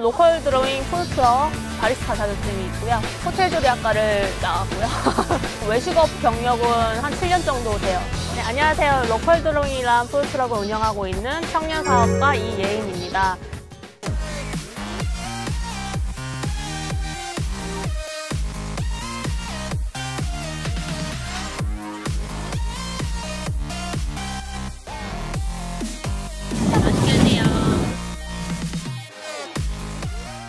로컬 드로잉 푸드트럭 바리스타 자격증이 있고요. 호텔 조리학과를 나왔고요. 외식업 경력은 한 7년 정도 돼요. 네, 안녕하세요. 로컬 드로잉이란 푸드트럭을 운영하고 있는 청년 사업가 이예인입니다.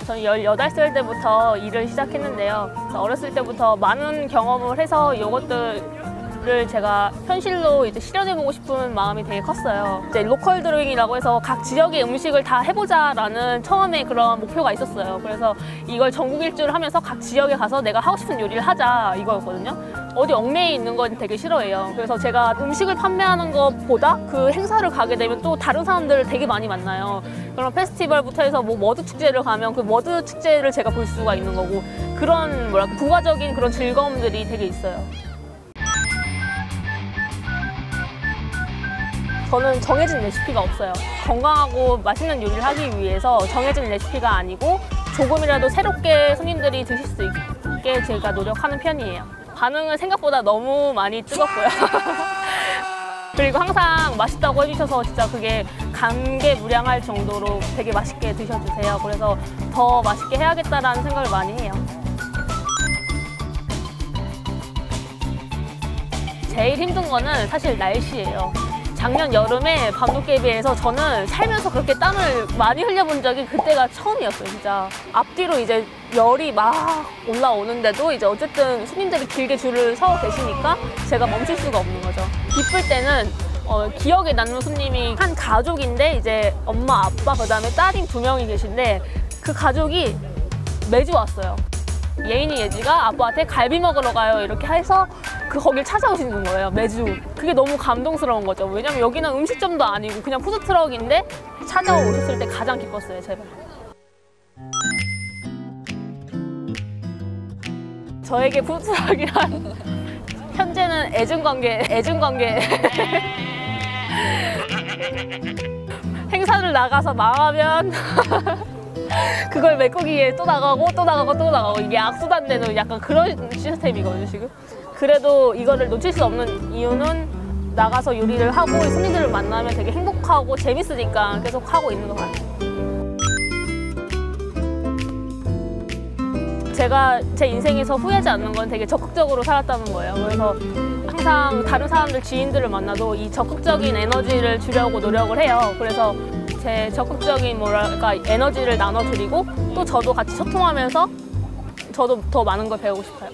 저는 18살 때부터 일을 시작했는데요. 어렸을 때부터 많은 경험을 해서 이것들을 제가 현실로 이제 실현해보고 싶은 마음이 되게 컸어요. 이제 로컬 드로잉이라고 해서 각 지역의 음식을 다 해보자라는 처음에 그런 목표가 있었어요. 그래서 이걸 전국 일주를 하면서 각 지역에 가서 내가 하고 싶은 요리를 하자 이거였거든요. 어디 얽매여 있는 건 되게 싫어해요. 그래서 제가 음식을 판매하는 것보다 그 행사를 가게 되면 또 다른 사람들을 되게 많이 만나요. 그런 페스티벌부터 해서 뭐 머드 축제를 가면 그 머드 축제를 제가 볼 수가 있는 거고, 그런 뭐랄까 부가적인 그런 즐거움들이 되게 있어요. 저는 정해진 레시피가 없어요. 건강하고 맛있는 요리를 하기 위해서 정해진 레시피가 아니고 조금이라도 새롭게 손님들이 드실 수 있게 제가 노력하는 편이에요. 반응은 생각보다 너무 많이 뜨겁고요. 그리고 항상 맛있다고 해주셔서 진짜 그게 감개무량할 정도로 되게 맛있게 드셔주세요. 그래서 더 맛있게 해야겠다라는 생각을 많이 해요. 제일 힘든 거는 사실 날씨예요. 작년 여름에 밤도깨비에서 저는 살면서 그렇게 땀을 많이 흘려본 적이 그때가 처음이었어요, 진짜. 앞뒤로 이제 열이 막 올라오는데도 이제 어쨌든 손님들이 길게 줄을 서 계시니까 제가 멈출 수가 없는 거죠. 기쁠 때는 기억에 남는 손님이 한 가족인데 이제 엄마, 아빠, 그다음에 딸이 2명이 계신데 그 가족이 매주 왔어요. 예인이 예지가 아빠한테 갈비 먹으러 가요 이렇게 해서 거길 찾아오시는 거예요, 매주. 그게 너무 감동스러운 거죠. 왜냐면 여기는 음식점도 아니고 그냥 푸드트럭인데 찾아오셨을 때 가장 기뻤어요, 제가. 저에게 푸드트럭이란 현재는 애증관계. 행사를 나가서 망하면 그걸 메꾸기 위해 또 나가고 이게 악순환되는 약간 그런 시스템이거든요, 지금. 그래도 이거를 놓칠 수 없는 이유는 나가서 요리를 하고 손님들을 만나면 되게 행복하고 재밌으니까 계속 하고 있는 것 같아요. 제가 제 인생에서 후회하지 않는 건 되게 적극적으로 살았다는 거예요. 그래서 항상 다른 사람들, 지인들을 만나도 이 적극적인 에너지를 주려고 노력을 해요. 그래서 제 적극적인 에너지를 나눠드리고 또 저도 같이 소통하면서 저도 더 많은 걸 배우고 싶어요.